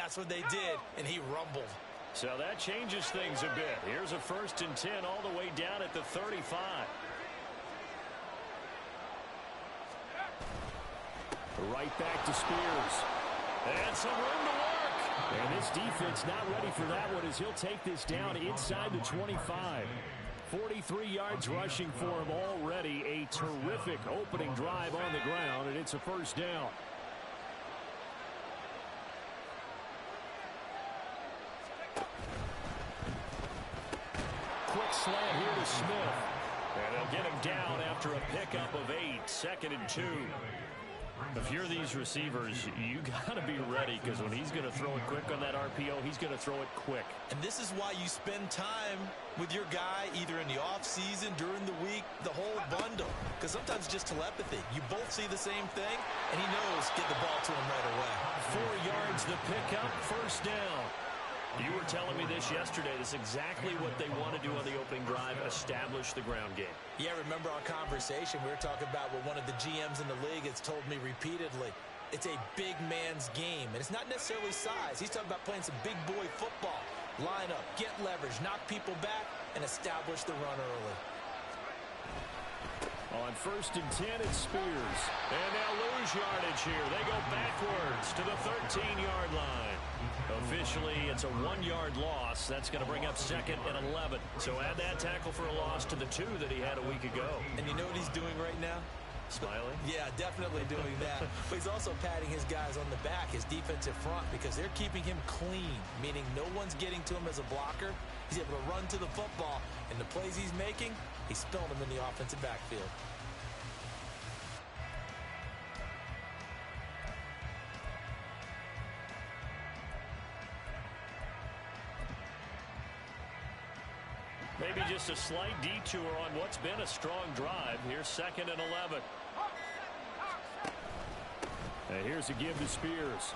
that's what they did, and he rumbled. So that changes things a bit. Here's a 1st and 10 all the way down at the 35. Right back to Spears. And some room to work. And this defense not ready for that one as he'll take this down inside the 25. 43 yards rushing for him already. A terrific opening drive on the ground, and it's a 1st down. Quick slant here to Smith. And they'll get him down after a pickup of 8. 2nd and 2. If you're these receivers, you got to be ready because when he's going to throw it quick on that RPO, he's going to throw it quick. And this is why you spend time with your guy either in the offseason, during the week, the whole bundle. Because sometimes it's just telepathy. You both see the same thing, and he knows get the ball to him right away. 4 yards the pickup, 1st down. You were telling me this yesterday. This is exactly what they want to do on the opening drive, establish the ground game. Yeah, remember our conversation? We were talking about what one of the GMs in the league has told me repeatedly. It's a big man's game, and it's not necessarily size. He's talking about playing some big boy football. Line up, get leverage, knock people back, and establish the run early. On 1st and 10, it's Spears. And they'll lose yardage here. They go backwards to the 13-yard line. Officially, it's a 1-yard loss. That's going to bring up 2nd and 11. So add that tackle for a loss to the 2 that he had a week ago. And you know what he's doing right now? Smiling? Yeah, definitely doing that. But he's also patting his guys on the back, his defensive front, because they're keeping him clean, meaning no one's getting to him as a blocker. He's able to run to the football, and the plays he's making, he's spilling them in the offensive backfield. Maybe just a slight detour on what's been a strong drive. Here's 2nd and 11. And here's a give to Spears.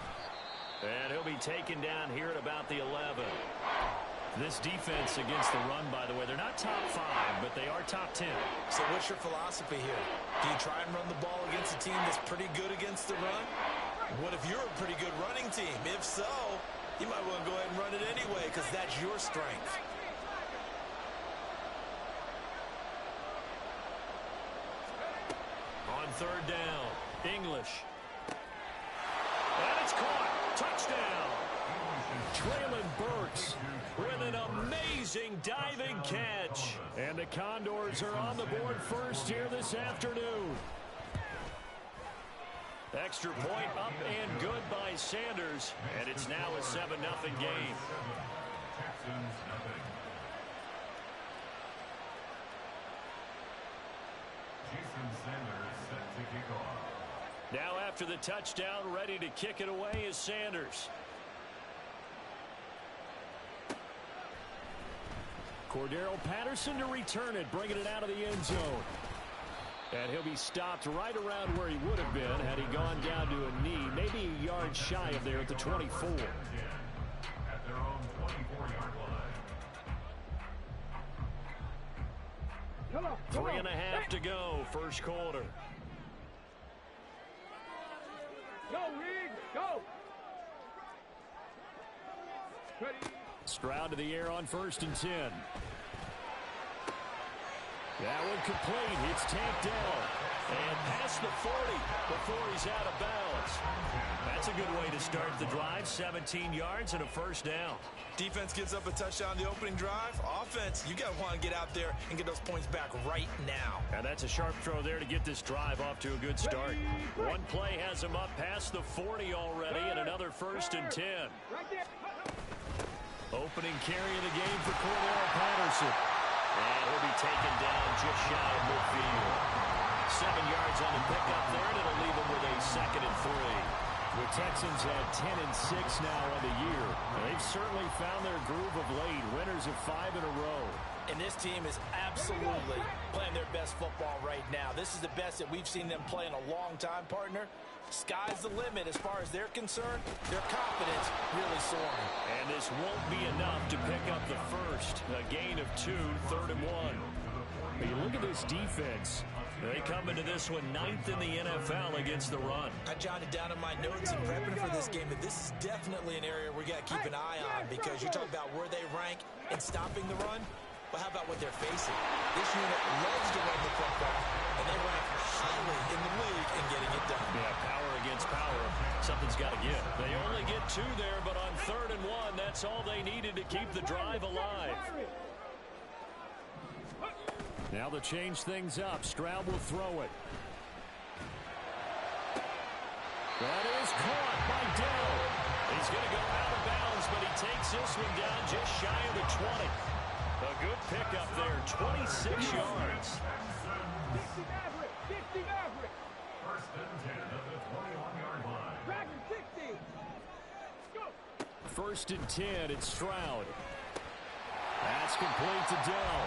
And he'll be taken down here at about the 11. This defense against the run, by the way, they're not top 5, but they are top 10. So what's your philosophy here? Do you try and run the ball against a team that's pretty good against the run? What if you're a pretty good running team? If so, you might want to go ahead and run it anyway because that's your strength. On 3rd down, English. And it's caught. Touchdown. Traylon Burks with an amazing diving catch. And the Condors are on the board first here this afternoon. Extra point up and good by Sanders. And it's now a 7-0 game. Now after the touchdown, ready to kick it away is Sanders. Cordero Patterson to return it, bringing it out of the end zone. And he'll be stopped right around where he would have been had he gone down to a knee, maybe a yard shy of there at the 24. At their own 24-yard line. 3.5 to go, first quarter. Go, Reed, go! Ready. Stroud to the air on 1st and 10. That one complete. It's tanked down. And past the 40 before he's out of bounds. That's a good way to start the drive. 17 yards and a 1st down. Defense gets up a touchdown the opening drive. Offense, you got to want to get out there and get those points back right now. And that's a sharp throw there to get this drive off to a good start. One play has him up past the 40 already, and another 1st and 10. Opening carry of the game for Cordero Patterson. And he'll be taken down just shy of midfield. 7 yards on the pickup there, and it'll leave him with a 2nd and 3. The Texans had 10 and 6 now on the year. They've certainly found their groove of late. Winners of 5 in a row. And this team is absolutely playing their best football right now. This is the best that we've seen them play in a long time, partner. Sky's the limit as far as they're concerned. Their confidence really soaring. And this won't be enough to pick up the first. A gain of 2, 3rd and 1. But you look at this defense. They come into this one 9th in the NFL against the run. I jotted down in my notes in prepping for this game that this is definitely an area we got to keep an eye on, because you talk about where they rank in stopping the run. But how about what they're facing? This unit loves to run the football, and they rank highly in the league in getting it done. Yeah, power against power. Something's got to give. They only get 2 there, but on 3rd and 1, that's all they needed to keep the drive alive. Now to change things up, Stroud will throw it. That is caught by Dell. He's going to go out of bounds, but he takes this one down just shy of the 20. A good pickup there, 26 yards. 60 Maverick, 60 Maverick. First and 10 at the 21-yard line. Dragon 60. Go. First and 10, it's Stroud. That's complete to Dell.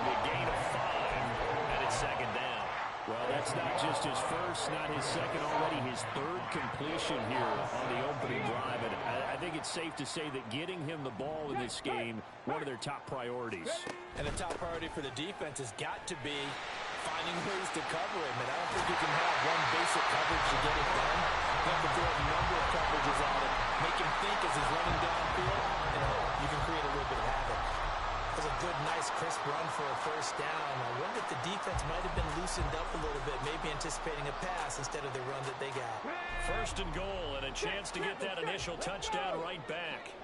A gain of 5, and it's 2nd down. Well, that's not just his first, not his second, already his 3rd completion here on the opening drive. And I think it's safe to say that getting him the ball in this game, one of their top priorities. And the top priority for the defense has got to be finding ways to cover him. And I don't think you can have one basic coverage to get it done. You have to throw a number of coverages at him, make him think as he's running downfield, and you can create a little bit of havoc. That was a good, nice, crisp run for a first down. I wonder if the defense might have been loosened up a little bit, maybe anticipating a pass instead of the run that they got. First and goal, and a chance to get that initial touchdown right back.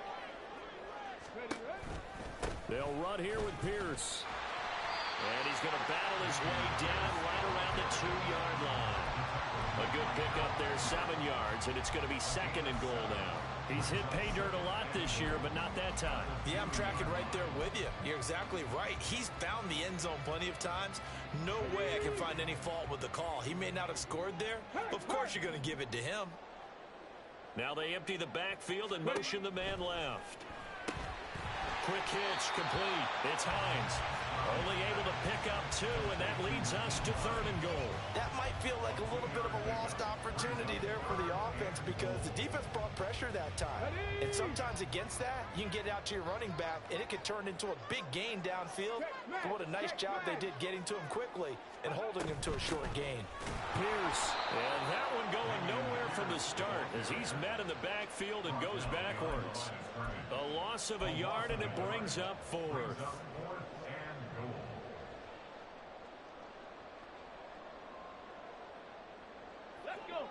They'll run here with Pierce. And he's going to battle his way down right around the 2-yard line. A good pickup there, 7 yards, and it's going to be 2nd and goal now. He's hit pay dirt a lot this year, but not that time. Yeah, I'm tracking right there with you. You're exactly right. He's found the end zone plenty of times. No way I can find any fault with the call. He may not have scored there, but of course you're going to give it to him. Now they empty the backfield and motion the man left. Quick hitch, complete. It's Hines. Only able to pick up 2, and that leads us to 3rd and goal. That might feel like a little bit of a lost opportunity there for the offense, because the defense brought pressure that time. And sometimes against that, you can get it out to your running back, and it could turn into a big gain downfield. But what a nice job they did getting to him quickly and holding him to a short gain. Pierce, and that one going nowhere from the start as he's met in the backfield and goes backwards. A loss of a yard, and it brings up 4th. Let's go.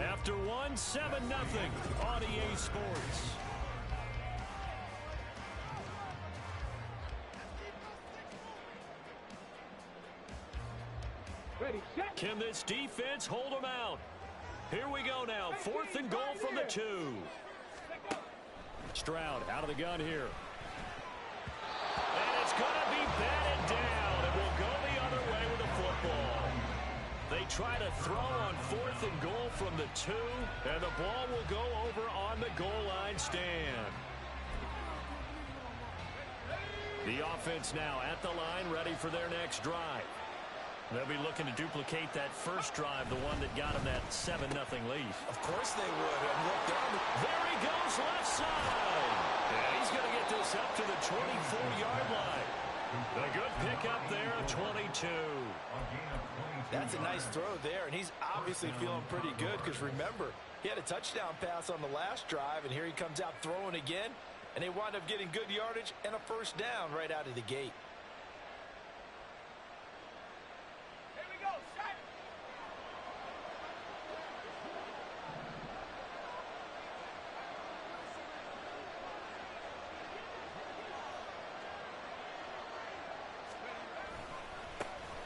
After 1, 7-0 on EA Sports. Ready, set. Can this defense hold them out? Here we go now. 4th and goal from the 2. Stroud out of the gun here. And it's going to be batted down. It will go the other way with the football. They try to throw on 4th and goal from the 2, and the ball will go over on the goal line stand. The offense now at the line, ready for their next drive. They'll be looking to duplicate that first drive, the one that got them that 7-0 lead. Of course they would. And look down. There he goes, left side. And he's going to get this up to the 24-yard line. A good pickup there, 22. That's a nice throw there, and he's obviously feeling pretty good, because remember, he had a touchdown pass on the last drive, and here he comes out throwing again, and they wind up getting good yardage and a first down right out of the gate. Here we go, set.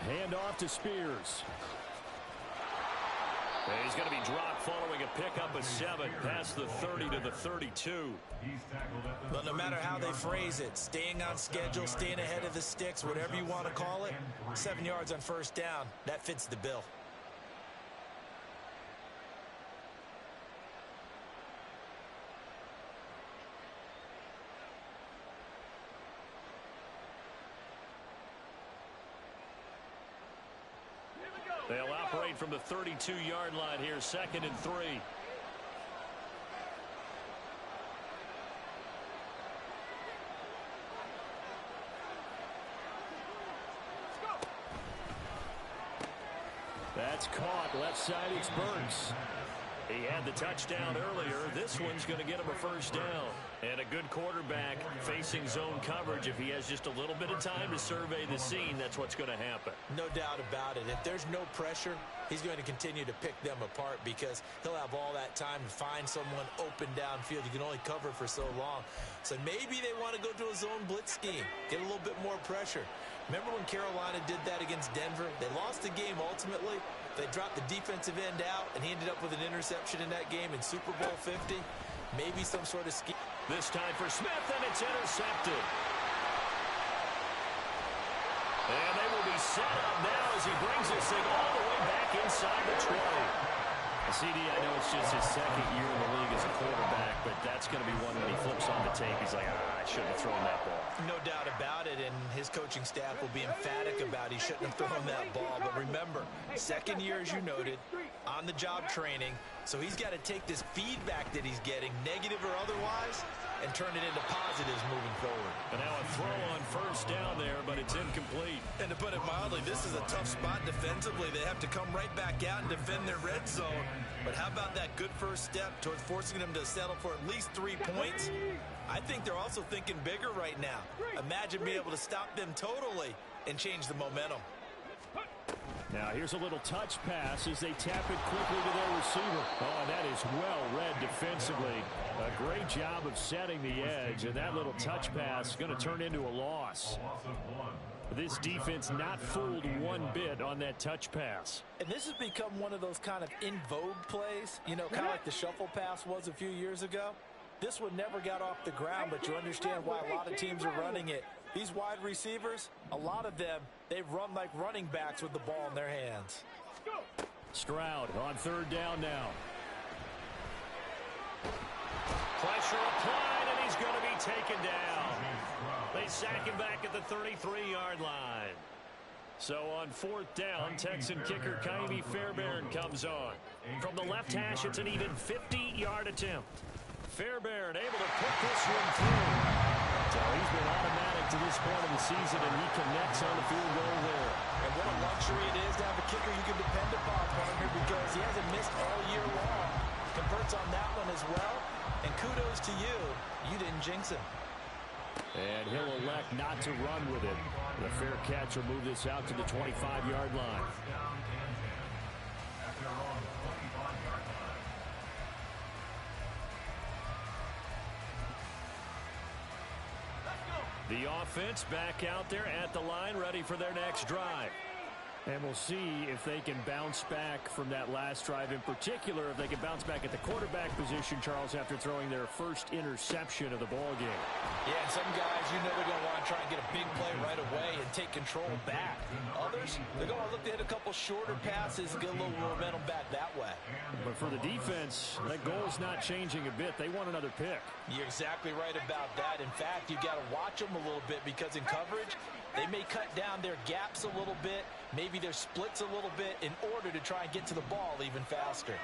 Hand off to Spears. And he's going to be dropped following a pickup of 7 past the 30 to the 32. Well, no matter how they phrase it, staying on schedule, staying ahead of the sticks, whatever you want to call it, 7 yards on first down, that fits the bill. They'll operate from the 32-yard line here, 2nd and 3. That's caught. Left side, it's Burks. He had the touchdown earlier. This one's going to get him a first down. And a good quarterback facing zone coverage. If he has just a little bit of time to survey the scene, that's what's going to happen. No doubt about it. If there's no pressure, he's going to continue to pick them apart because he'll have all that time to find someone open downfield. You can only cover for so long. So maybe they want to go to a zone blitz scheme, get a little bit more pressure. Remember when Carolina did that against Denver? They lost the game ultimately. They dropped the defensive end out, and he ended up with an interception in that game in Super Bowl 50. Maybe some sort of scheme. This time for Smith, and it's intercepted. And they will be set up now as he brings this thing all the way back inside the 20. CD, I know it's just his second year in the league as a quarterback, but that's going to be one when he flips on the tape. He's like, I shouldn't have thrown that ball. No doubt about it, and his coaching staff will be emphatic about he shouldn't have thrown that ball. But remember, second year, as you noted, on-the-job training, so he's got to take this feedback that he's getting, negative or otherwise, and turn it into positives moving forward. And now a throw on first down there, but it's incomplete. And to put it mildly, this is a tough spot defensively. They have to come right back out and defend their red zone. But how about that good first step towards forcing them to settle for at least 3 points? I think they're also thinking bigger right now. Imagine being able to stop them totally and change the momentum. Now here's a little touch pass as they tap it quickly to their receiver. Oh, and that is well read defensively. A great job of setting the edge, and that little touch pass is going to turn into a loss. This defense not fooled one bit on that touch pass. And this has become one of those kind of in vogue plays, you know, kind of like the shuffle pass was a few years ago. This one never got off the ground, but you understand why a lot of teams are running it. These wide receivers, a lot of them, they run like running backs with the ball in their hands. Stroud on third down now. Pressure applied, and he's going to be taken down. They sack him back at the 33-yard line. So on fourth down, Texan kicker Kaimi Fairbairn comes on. From the left hash, it's an even 50-yard attempt. Fairbairn able to put this one through. So he's been automatic to this point of the season, and he connects on the field goal there. And what a luxury it is to have a kicker you can depend upon, partner, because he hasn't missed all year long. Converts on that one as well. And kudos to you. You didn't jinx him. And he'll elect not to run with it. The fair catch will move this out to the 25-yard line. The offense back out there at the line, ready for their next drive. And we'll see if they can bounce back from that last drive, in particular, if they can bounce back at the quarterback position, Charles, after throwing their first interception of the ball game. Yeah, and some guys, you know they're going to want to try and get a big play right away and take control back. Others, they're going to look to hit a couple shorter passes and get a little momentum back that way. But for the defense, that goal's not changing a bit. They want another pick. You're exactly right about that. In fact, you've got to watch them a little bit because in coverage, they may cut down their gaps a little bit, maybe their splits a little bit in order to try and get to the ball even faster.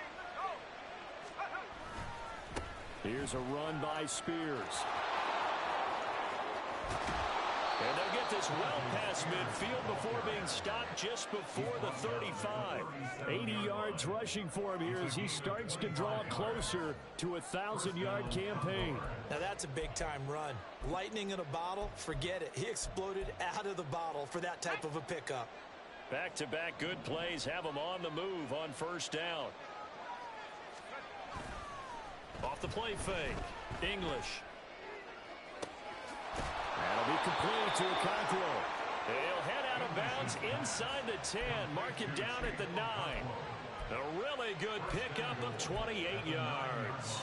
Here's a run by Spears. And they'll get this well past midfield before being stopped just before the 35. 80 yards rushing for him here as he starts to draw closer to a 1,000-yard campaign. Now that's a big-time run. Lightning in a bottle, forget it. He exploded out of the bottle for that type of a pickup. Back-to-back good plays have him on the move on first down. Off the play fake. English. That'll be complete to Okonkwo. He'll head out of bounds inside the 10. Mark him down at the 9. A really good pickup of 28 yards.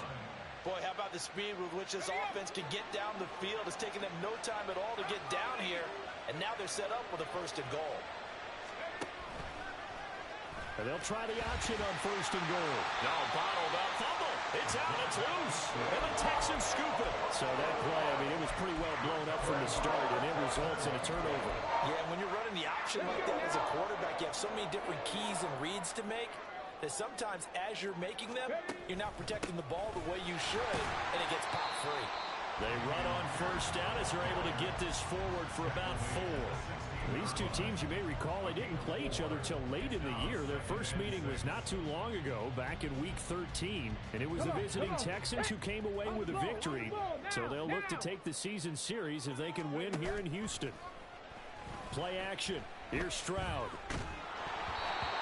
Boy, how about the speed with which this offense can get down the field? It's taken them no time at all to get down here. And now they're set up with a first and goal. And they'll try the option on first and goal. No, bottled up. Fumble. It's out. It's loose. And the Texans scoop it. So that play, I mean, it was pretty well blown up from the start, and it results in a turnover. Yeah, when you're running the option like that as a quarterback, you have so many different keys and reads to make that sometimes as you're making them, you're not protecting the ball the way you should, and it gets popped free. They run on first down as they're able to get this forward for about 4. These two teams, you may recall, they didn't play each other till late in the year. Their first meeting was not too long ago, back in Week 13. And it was the visiting Texans who came away with a victory. So they'll look to take the season series if they can win here in Houston. Play action. Here's Stroud.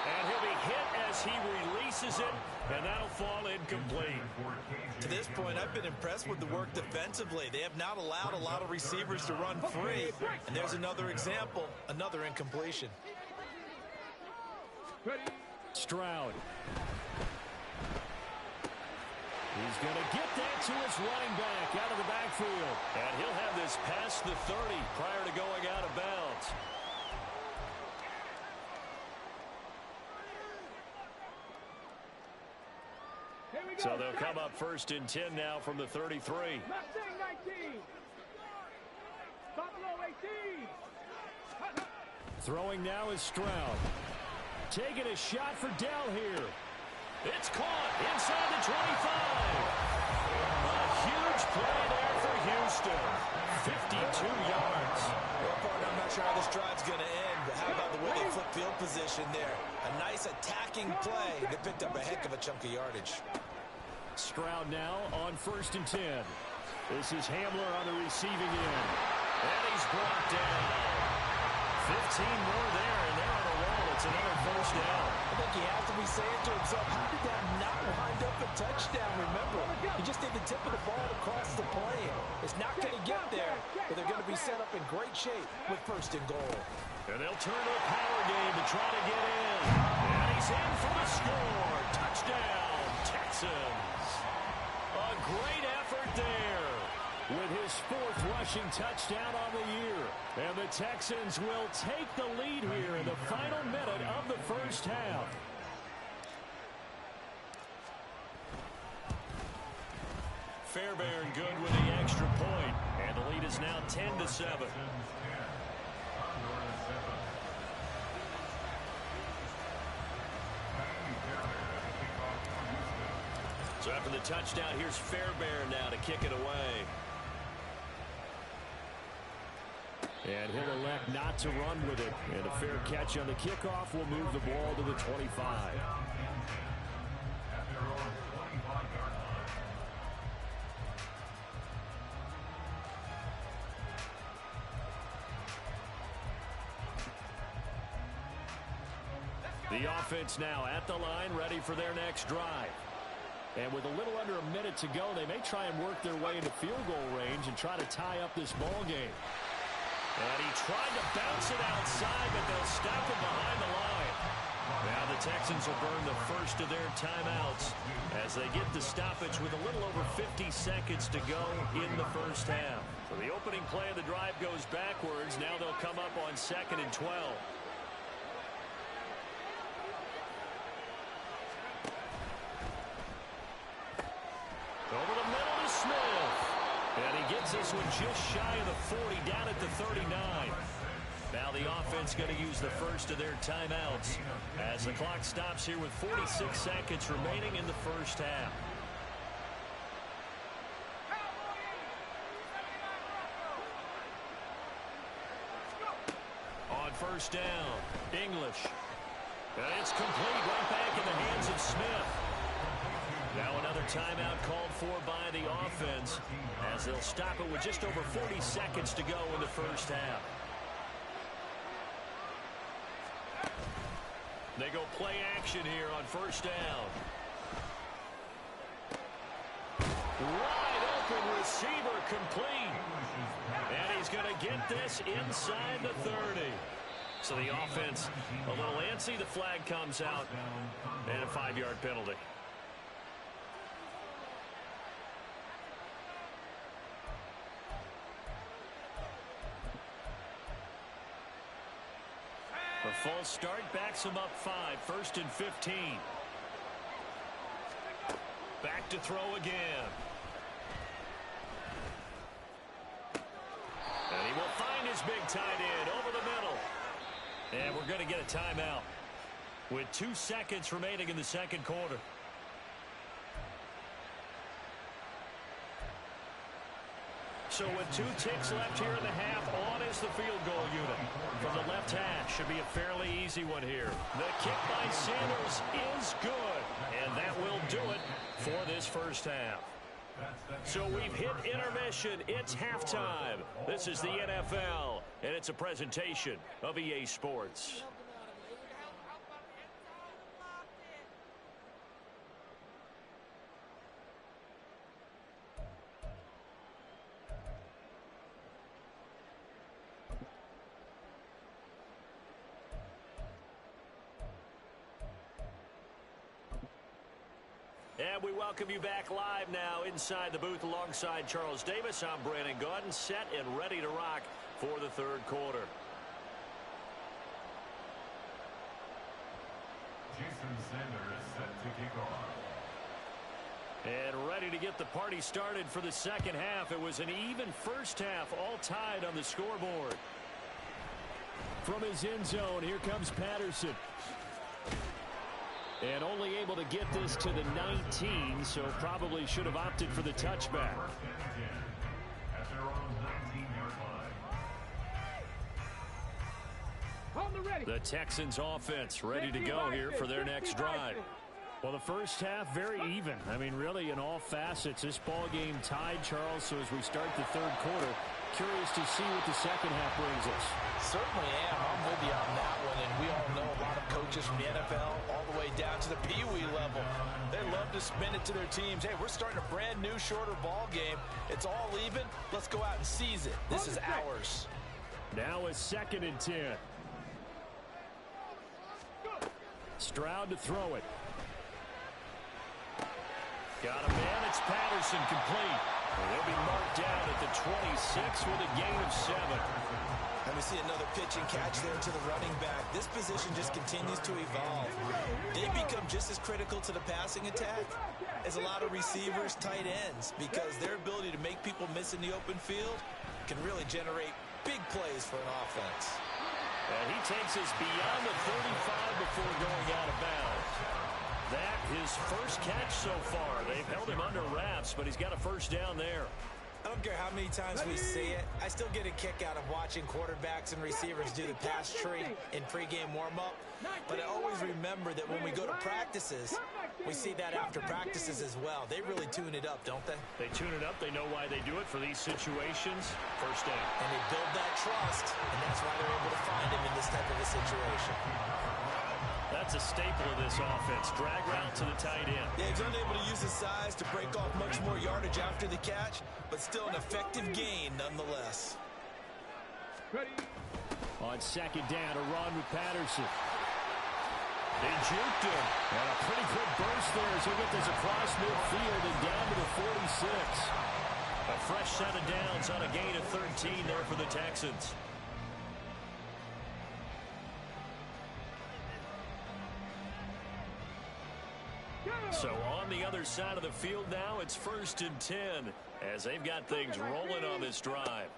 And he'll be hit as he releases it, and that'll fall incomplete. To this point, I've been impressed with the work defensively. They have not allowed a lot of receivers to run free. And there's another example, another incompletion. Stroud. He's going to get that to his running back out of the backfield. And he'll have this past the 30 prior to going out of bounds. So they'll come up 1st and 10 now from the 33. Mustang 19. Buffalo 18. Throwing now is Stroud. Taking a shot for Dell here. It's caught inside the 25. A huge play there for Houston. 52 yards. Well, partner, I'm not sure how this drive's going to end, but how about the way they flip field position there? A nice attacking play. They picked up a heck of a chunk of yardage. Stroud now on 1st and 10. This is Hamler on the receiving end. And he's brought down. 15 more there, and they're on a roll. It's another 1st down. I think he has to be saying to himself, how did that not wind up a touchdown? Remember, he just did the tip of the ball across the plane. It's not going to get there, but they're going to be set up in great shape with 1st and goal. And they'll turn to a power game to try to get in. And he's in for the score. Touchdown, Texans. A great effort there. With his 4th rushing touchdown on the year. And the Texans will take the lead here in the final minute of the 1st half. Fairbairn good with the extra point. And the lead is now 10-7. So after the touchdown, here's Fairbairn now to kick it away. And he'll elect not to run with it. And a fair catch on the kickoff will move the ball to the 25. The offense now at the line, ready for their next drive. And with a little under a minute to go, they may try and work their way into field goal range and try to tie up this ball game. And he tried to bounce it outside, but they'll stop him behind the line. Now the Texans will burn the first of their timeouts as they get the stoppage with a little over 50 seconds to go in the 1st half. So the opening play of the drive goes backwards. Now they'll come up on 2nd and 12. Over the middle to Smith. And he gets this one just shy of the 40, down at the 39. Now the offense going to use the first of their timeouts as the clock stops here with 46 seconds remaining in the 1st half. On 1st down, English. And it's complete right back in the hands of Smith. Now another timeout called for by the offense as they'll stop it with just over 40 seconds to go in the 1st half. They go play action here on 1st down. Wide open receiver complete. And he's going to get this inside the 30. So the offense a little antsy. The flag comes out and a 5-yard penalty. A false start backs him up 5, 1st and 15. Back to throw again. And he will find his big tight end over the middle. And we're going to get a timeout with 2 seconds remaining in the 2nd quarter. So with 2 ticks left here in the half, on is the field goal unit. From the left hash, should be a fairly easy one here. The kick by Sanders is good, and that will do it for this first half. So we've hit intermission. It's halftime. This is the NFL, and it's a presentation of EA Sports. And we welcome you back live now inside the booth alongside Charles Davis. I'm Brandon Gaudin, set and ready to rock for the third quarter. Jason Sanders set to kick off. And ready to get the party started for the second half. It was an even first half, all tied on the scoreboard. From his end zone, here comes Patterson. And only able to get this to the 19, so probably should have opted for the touchback. At their own 19-yard line. The Texans offense ready to go here for their next drive. Well, the first half, very even. I mean, really, in all facets, this ball game tied, Charles. So as we start the third quarter, curious to see what the second half brings us. Certainly am. I'm with you on that one. And we all know a lot of coaches from the NFL all the way down to the Pee-wee level. They love to spin it to their teams. Hey, we're starting a brand new, shorter ball game. It's all even. Let's go out and seize it. This is ours. Now a 2nd and 10. Stroud to throw it. Got a man. It's Patterson, complete. And he'll be marked down at the 26 with a gain of 7. And we see another pitch and catch there to the running back. This position just continues to evolve. They become just as critical to the passing attack as a lot of receivers, tight ends, because their ability to make people miss in the open field can really generate big plays for an offense. And he takes us beyond the 35 before going out of bounds. That his first catch so far. They've held him under wraps, but he's got a first down there. I don't care how many times we see it. I still get a kick out of watching quarterbacks and receivers do the pass tree in pregame warm-up. But I always remember that when we go to practices, we see that after practices as well. They really tune it up, don't they? They tune it up. They know why they do it for these situations. First down. And they build that trust, and that's why they're able to find him in this type of a situation. That's a staple of this offense. Drag route to the tight end. Yeah, he's unable to use his size to break off much more yardage after the catch, but still an effective gain nonetheless. On 2nd down, a run with Patterson. They juked him. And a pretty quick burst there as he'll get this across midfield and down to the 46. A fresh set of downs on a gain of 13 there for the Texans. So on the other side of the field now, it's 1st and 10 as they've got things rolling on this drive.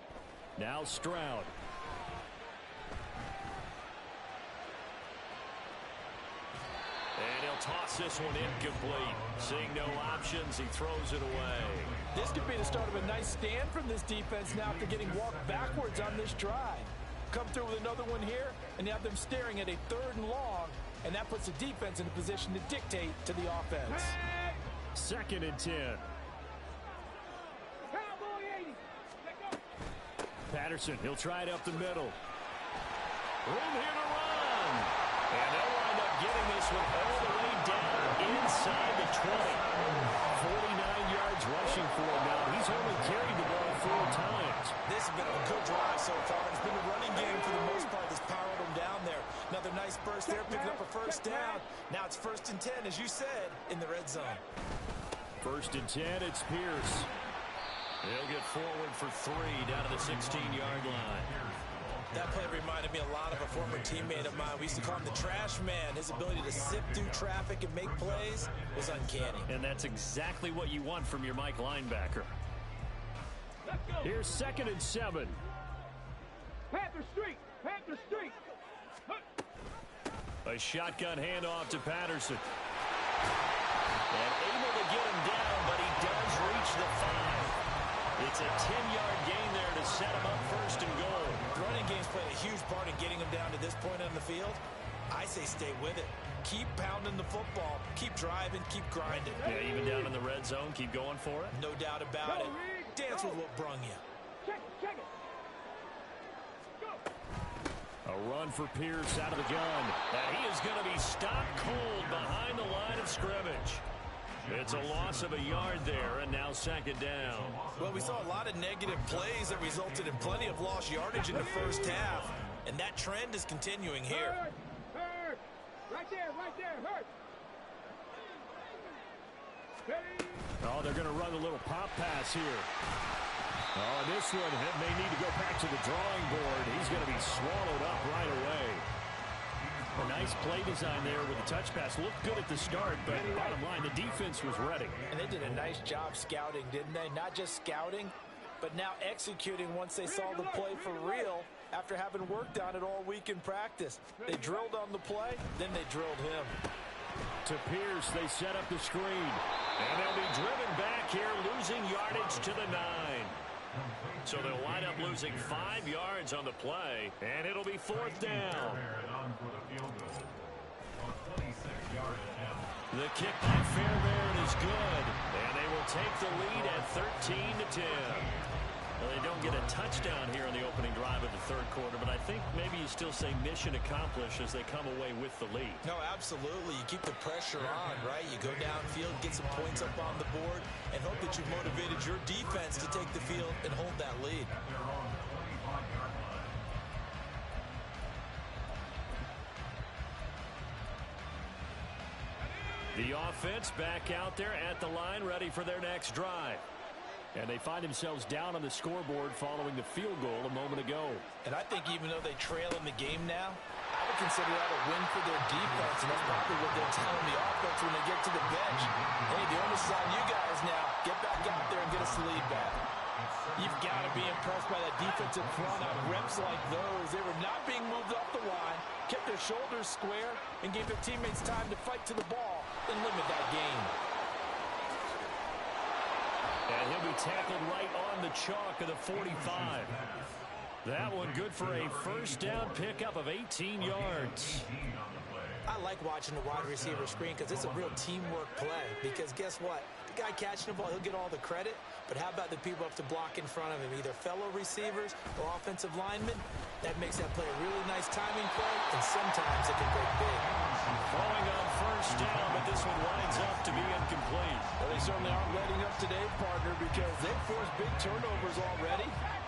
Now Stroud. And he'll toss this one incomplete. Seeing no options, he throws it away. This could be the start of a nice stand from this defense now after getting walked backwards on this drive. Come through with another one here, and you have them staring at a 3rd and long, and that puts the defense in a position to dictate to the offense. 2nd and 10. Patterson, he'll try it up the middle. Room here to run. And they'll wind up getting this one all the way down inside the 20. 49 yards rushing for him now. He's only carried the ball 4 times. This has been a good drive so far. It's been a running game for the most part that's powered him down there. Another nice burst there, picking up a first down. Now it's 1st and 10, as you said, in the red zone. 1st and 10, it's Pierce. He'll get forward for 3 down to the 16-yard line. That play reminded me a lot of a former teammate of mine. We used to call him the trash man. His ability to sift through traffic and make plays was uncanny. And that's exactly what you want from your Mike linebacker. Here's 2nd and 7. Panther Street! Panther Street! A shotgun handoff to Patterson. And able to get him down, but he does reach the 5. It's a 10-yard gain there to set him up first and goal. Running game's played a huge part in getting him down to this point on the field. I say stay with it. Keep pounding the football. Keep driving. Keep grinding. Yeah, even down in the red zone, keep going for it. No doubt about it. Dance with what brung you. Check it. A run for Pierce out of the gun. And he is going to be stopped cold behind the line of scrimmage. It's a loss of a yard there, and now second down. Well, we saw a lot of negative plays that resulted in plenty of lost yardage in the first half, and that trend is continuing here. Hurt. Right there, hurt. Oh, they're going to run a little pop pass here. Oh, this one may need to go back to the drawing board. He's going to be swallowed up right away. A nice play design there with the touch pass. Looked good at the start, but bottom line, the defense was ready. And they did a nice job scouting, didn't they? Not just scouting, but now executing once they saw the play for real after having worked on it all week in practice. They drilled on the play, then they drilled him. To Pierce, they set up the screen. And they'll be driven back here, losing yardage to the 9. So they'll wind up losing 5 yards on the play, and it'll be fourth down. The kick by Fairbairn is good, and they will take the lead at 13-10. Well, they don't get a touchdown here in the opening drive of the third quarter, but I think maybe you still say mission accomplished as they come away with the lead. No, absolutely. You keep the pressure on, right? You go downfield, get some points up on the board, and hope that you've motivated your defense to take the field and hold that lead. The offense back out there at the line, ready for their next drive. And they find themselves down on the scoreboard following the field goal a moment ago. And I think even though they trail in the game now, I would consider that a win for their defense, and that's probably what they're telling the offense when they get to the bench. Hey, the onus is on you guys now. Get back out there and get us the lead back. You've got to be impressed by that defensive front on reps like those. They were not being moved off the line, kept their shoulders square, and gave their teammates time to fight to the ball and limit that game. And he'll be tackled right on the chalk of the 45. That one good for a first down pickup of 18 yards. I like watching the wide receiver screen because it's a real teamwork play. Because guess what? The guy catching the ball, he'll get all the credit. But how about the people up to block in front of him, either fellow receivers or offensive linemen? That makes that play a really nice timing play, and sometimes it can break big. Throwing on first down, but this one winds up to be incomplete. Well, they certainly aren't letting up today, partner, because they've forced big turnovers already,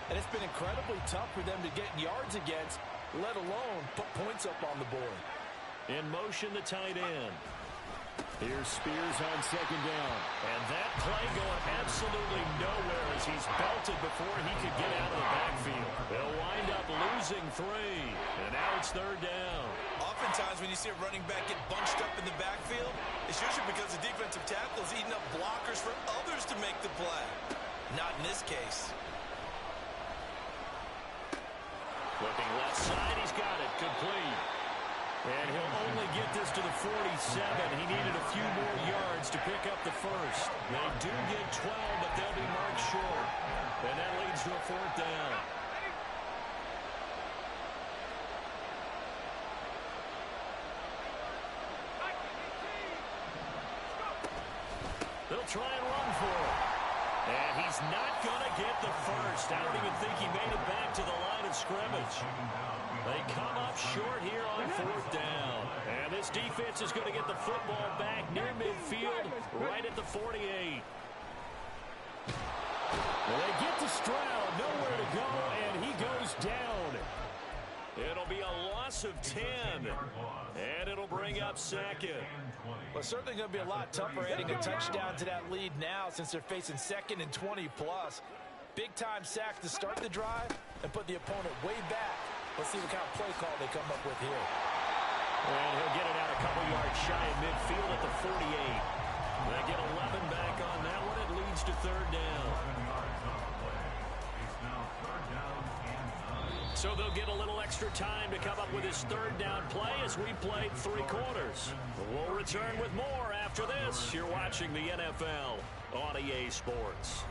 and it's been incredibly tough for them to get yards against, let alone put points up on the board. In motion, the tight end. Here's Spears on second down. And that play going absolutely nowhere as he's belted before he could get out of the backfield. They'll wind up losing 3. And now it's third down. Oftentimes when you see a running back get bunched up in the backfield, it's usually because the defensive tackle is eating up blockers for others to make the play. Not in this case. Looking left side, he's got it. Complete. And he'll only get this to the 47. He needed a few more yards to pick up the first. They do get 12, but they'll be marked short. And that leads to a fourth down. They'll try and run for it. And he's not going to get the first. I don't even think he made it back to the line of scrimmage. They come up short here on fourth down. And this defense is going to get the football back near midfield, right at the 48. Well, they get to Stroud, nowhere to go, and he goes down. It'll be a loss of 10, and it'll bring up second. Well, certainly going to be a lot tougher adding a touchdown to that lead now since they're facing second and 20+. Big-time sack to start the drive and put the opponent way back. Let's see what kind of play call they come up with here. And he'll get it out a couple yards shy of midfield at the 48. They get 11 back on that one. It leads to third down. So they'll get a little extra time to come up with his third down play as we played 3 quarters. We'll return with more after this. You're watching the NFL on EA Sports.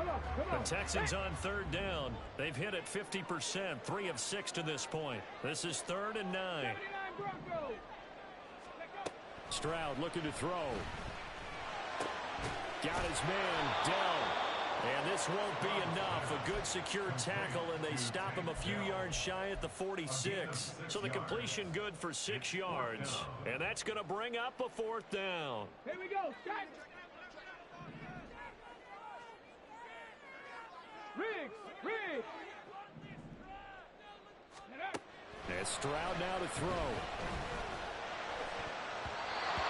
The Texans on third down. They've hit it 50%, 3 of 6 to this point. This is 3rd and 9. Stroud looking to throw. Got his man down. And this won't be enough. A good secure tackle, and they stop him a few yards shy at the 46. So the completion good for 6 yards. And that's going to bring up a 4th down. Here we go. Start. Riggs. And Stroud now to throw.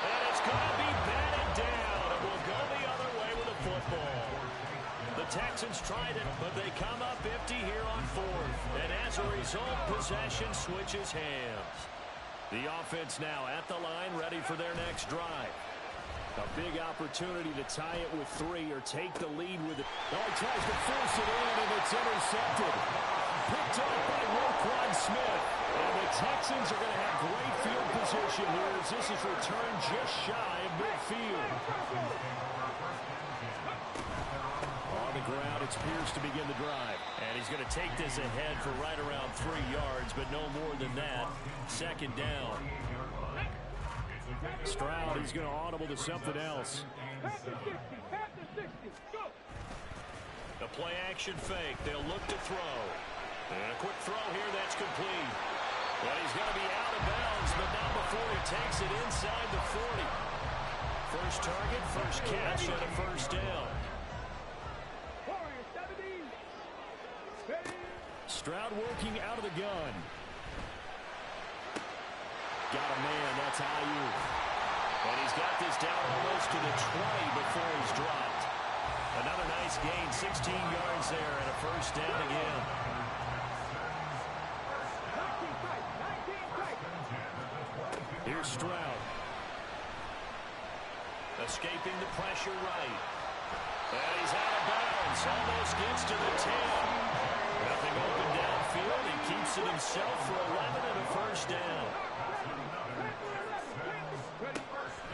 And it's going to be batted down. It will go the other way with the football. The Texans tried it, but they come up empty here on 4th. And as a result, possession switches hands. The offense now at the line, ready for their next drive. A big opportunity to tie it with 3 or take the lead with it. Oh, he tries to force it in, and it's intercepted. Picked up by Roquan Smith. And the Texans are going to have great field position here as this is returned just shy of midfield. On the ground, it's Pierce to begin the drive. And he's going to take this ahead for right around 3 yards, but no more than that. 2nd down. Stroud, he's going to audible to something else. The play action fake. They'll look to throw. And a quick throw here that's complete. Well, he's going to be out of bounds, but not before he takes it inside the 40. First target, first catch, and a 1st down. Stroud working out of the gun. Got a man, that's Ayuk. And he's got this down almost to the 20 before he's dropped. Another nice gain, 16 yards there, and a 1st down again. Here's Stroud. Escaping the pressure right. And he's out of bounds, almost gets to the 10. Nothing open downfield, he keeps it himself for 11 and a 1st down.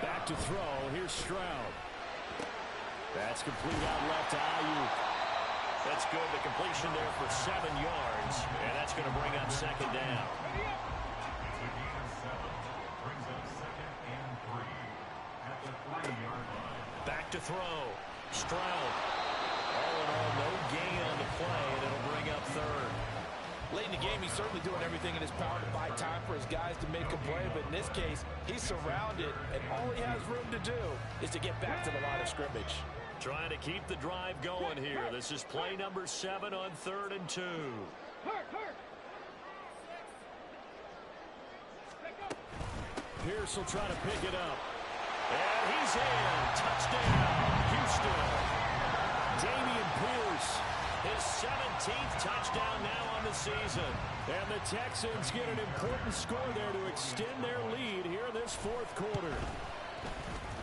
Back to throw. Here's Stroud. That's complete out left to Ayuk. That's good. The completion there for 7 yards. And that's going to bring up 2nd down. Back to throw. Stroud. All in all, no gain on the play, and it'll bring up 3rd. Late in the game, he's certainly doing everything in his power to buy time for his guys to make a play, but in this case, he's surrounded, and all he has room to do is to get back to the line of scrimmage. Trying to keep the drive going here. This is play number 7 on 3rd and 2. Pierce will try to pick it up. And he's in. Touchdown, Houston. Dameon Pierce, his 17th touchdown now on the season. And the Texans get an important score there to extend their lead here in this 4th quarter.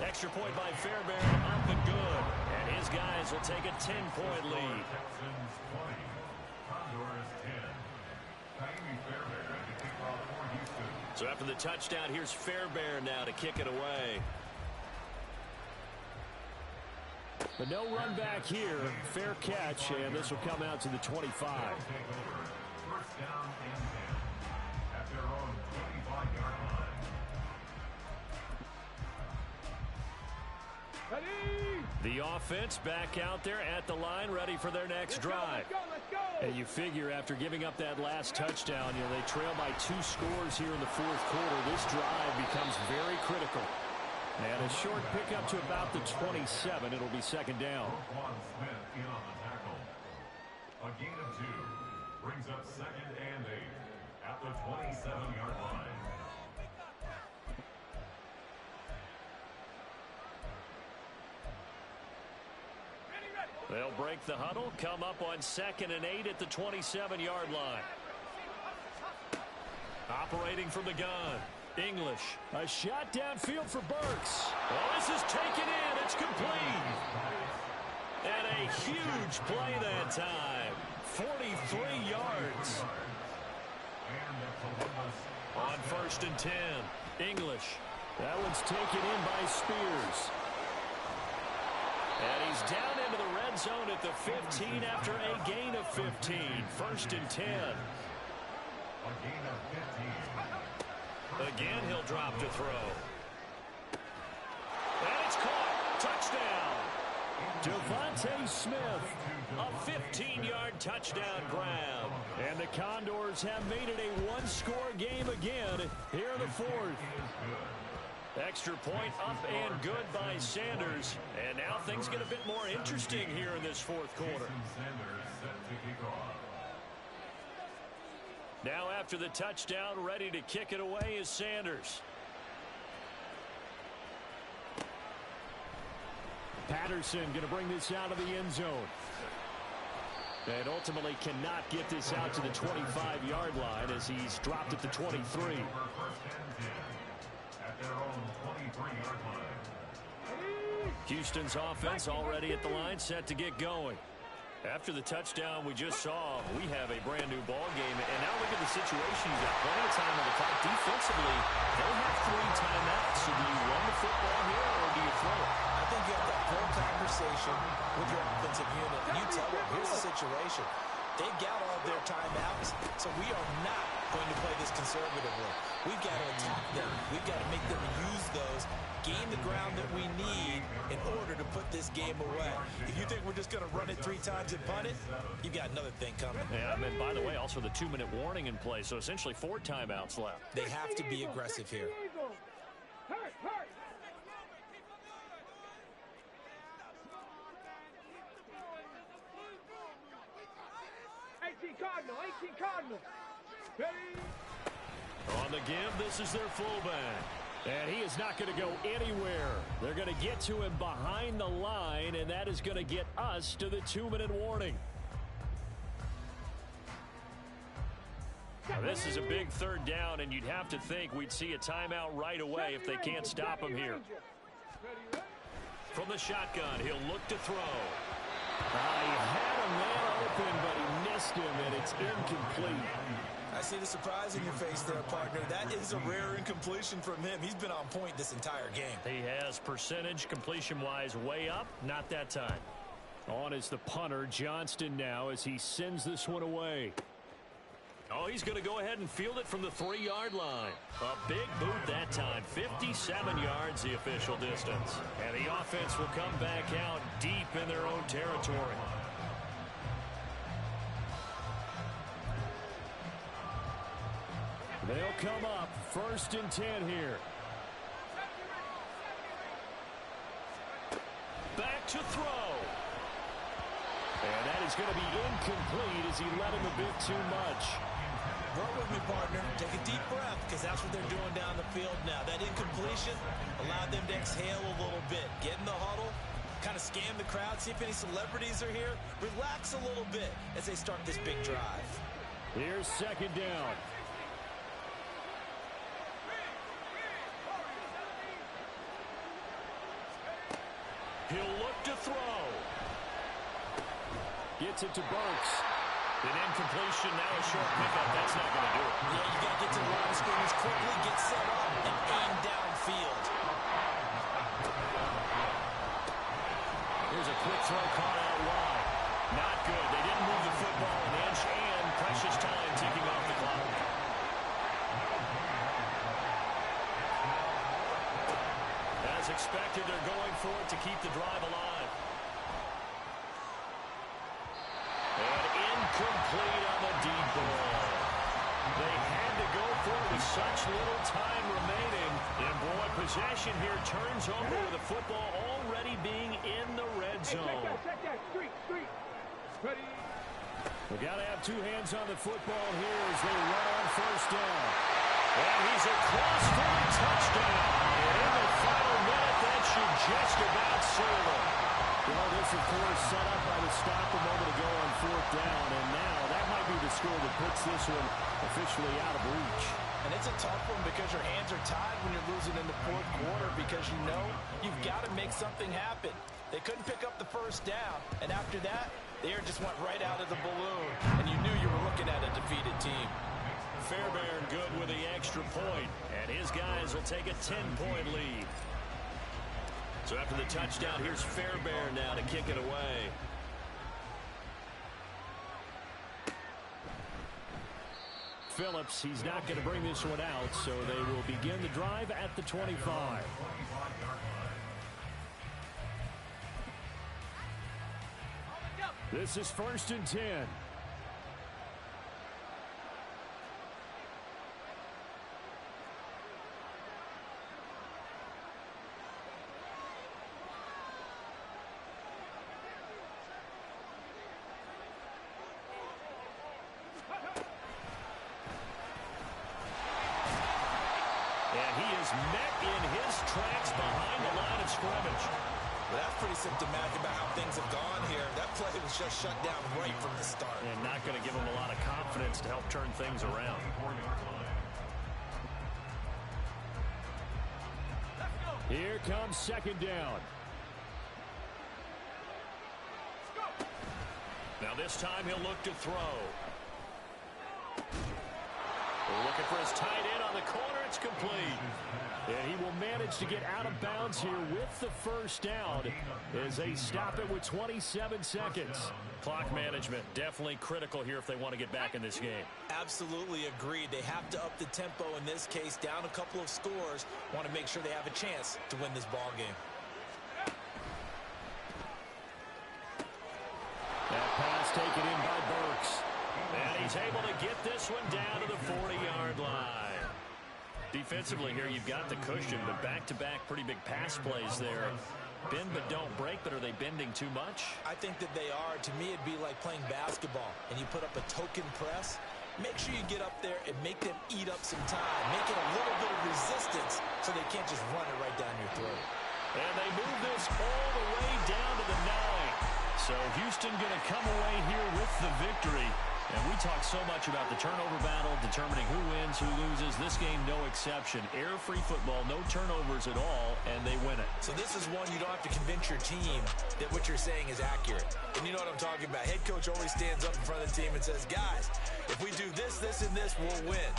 Extra point by Fairbairn, up and good. And his guys will take a 10-point lead. Texans 20, Condors 10. Fairbairn to kick off for Houston. So after the touchdown, here's Fairbairn now to kick it away. But no run back here. Fair catch, and this will come out to the 25. First down and 10 at their own 25-yard line. The offense back out there at the line, ready for their next drive. Let's go. And you figure after giving up that last touchdown, they trail by 2 scores here in the 4th quarter. This drive becomes very critical. And a short pickup to about the 27. It'll be 2nd down. Roquan Smith in on the tackle. A gain of 2 brings up 2nd and 8 at the 27-yard line. They'll break the huddle, come up on 2nd and 8 at the 27-yard line. Operating from the gun. English. A shot downfield for Burks. Oh, this is taken in. It's complete. And a huge play that time. 43 yards. On 1st and 10. English. That one's taken in by Spears. And he's down into the red zone at the 15 after a gain of 15. 1st and 10. A gain of 15. Again, he'll drop to throw. And it's caught. Touchdown. Devontae Smith. A 15-yard touchdown grab. And the Condors have made it a one-score game again here in the 4th. Extra point up and good by Sanders. And now things get a bit more interesting here in this 4th quarter. Now after the touchdown, ready to kick it away is Sanders. Patterson going to bring this out of the end zone. And ultimately cannot get this out to the 25-yard line as he's dropped at the 23. Houston's offense already at the line, set to get going. After the touchdown we just saw, we have a brand new ball game. And now look at the situation. You've got plenty of time on the clock. Defensively, they have 3 timeouts. So do you run the football here or do you throw it? I think you have that full conversation with your offensive unit. You tell them, here's the situation. They've got all their timeouts, so we are not going to play this conservatively. We've got to attack them. We've got to make them use those, gain the ground that we need in order to put this game away. If you think we're just going to run it 3 times and punt it, you've got another thing coming. Yeah, and by the way, also the 2-minute warning in play, so essentially 4 timeouts left. They have to be aggressive here. Hurt, hurt. 18 Cardinal. Ready? On the give, this is their fullback. And he is not going to go anywhere. They're going to get to him behind the line, and that is going to get us to the 2-minute warning. Now, this is a big 3rd down, and you'd have to think we'd see a timeout right away if they can't stop him here. From the shotgun, he'll look to throw. He had a man open, but he missed him, and it's incomplete. I see the surprise in your face there, partner. That is a rare incompletion from him. He's been on point this entire game. He has percentage completion-wise way up, not that time. On is the punter, Johnston, now as he sends this one away. Oh, he's going to go ahead and field it from the 3-yard line. A big boot that time. 57 yards the official distance. And the offense will come back out deep in their own territory. They'll come up 1st and 10 here. Back to throw. And that is going to be incomplete as he let him a bit too much. Work with me, partner. Take a deep breath, because that's what they're doing down the field now. That incompletion allowed them to exhale a little bit. Get in the huddle, kind of scan the crowd, see if any celebrities are here. Relax a little bit as they start this big drive. Here's 2nd down. He'll look to throw. Gets it to Burks. An incompletion, now a short pickup. That's not going to do it. Yeah, you got to get to the line of scrimmage quickly, get set up, and aim downfield. Here's a quick throw caught out wide. Not good. They didn't move the football an inch, and precious time ticking off the clock. As expected, they're going for it to keep the drive alive. And incomplete on the deep ball. They had to go for it with such little time remaining. And boy, possession here turns over with the football already being in the red zone. Check that. Street. Ready? We got to have 2 hands on the football here as they run on 1st down. And he's across for a touchdown. And in the final minute, that should just about seal it. Well, this, of course, set up by the stop a moment ago on 4th down, and now that might be the score that puts this one officially out of reach. And it's a tough one because your hands are tied when you're losing in the 4th quarter because you know you've got to make something happen. They couldn't pick up the 1st down, and after that, the air just went right out of the balloon, and you knew you were looking at a defeated team. Fairbairn good with the extra point, and his guys will take a 10-point lead. So after the touchdown, here's Fairbairn now to kick it away. Phillips, he's not going to bring this one out, so they will begin the drive at the 25. This is 1st and 10. And he is met in his tracks behind the line of scrimmage. Well, that's pretty symptomatic about how things have gone here. That play was just shut down right from the start. And not going to give him a lot of confidence to help turn things around. Here comes 2nd down. Now this time he'll look to throw. Looking for his tight end on the corner. It's complete. And he will manage to get out of bounds here with the 1st down as they stop it with 27 seconds. Clock management definitely critical here if they want to get back in this game. Absolutely agreed. They have to up the tempo in this case, down a couple of scores. Want to make sure they have a chance to win this ball game. That pass taken in by Burks. And he's able to get this one down to the 40-yard line. Defensively here, you've got the cushion, but back-to-back pretty big pass plays there. Bend but don't break, but are they bending too much? I think that they are. To me, it'd be like playing basketball, and you put up a token press. Make sure you get up there and make them eat up some time. Make it a little bit of resistance so they can't just run it right down your throat. And they move this all the way down to the 9. So Houston going to come away here with the victory. And we talk so much about the turnover battle, determining who wins, who loses. This game, no exception. Error-free football, no turnovers at all, and they win it. So this is one you don't have to convince your team that what you're saying is accurate. And you know what I'm talking about. Head coach always stands up in front of the team and says, guys, if we do this, this, and this, we'll win.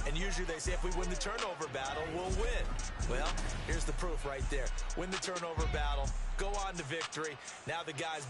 And usually they say if we win the turnover battle, we'll win. Well, here's the proof right there. Win the turnover battle, go on to victory. Now the guys